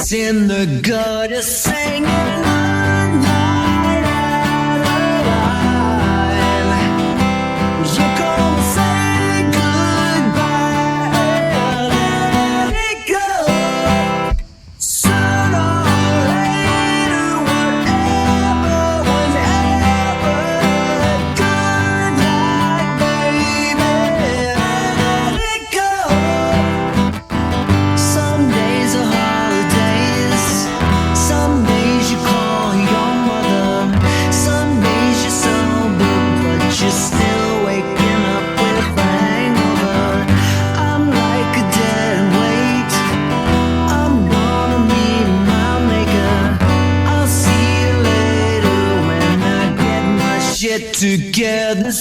It's in the gutter singing one night at a line. You're gonna say goodbye and let it go. Sooner or later, whatever, whenever. Good night, baby, let it go. Some days are holidays. Some days you call your mother. Some days you're sober, but you're still waking up with a hangover. I'm like a dead weight. I'm gonna meet my maker. I'll see you later when I get my shit together.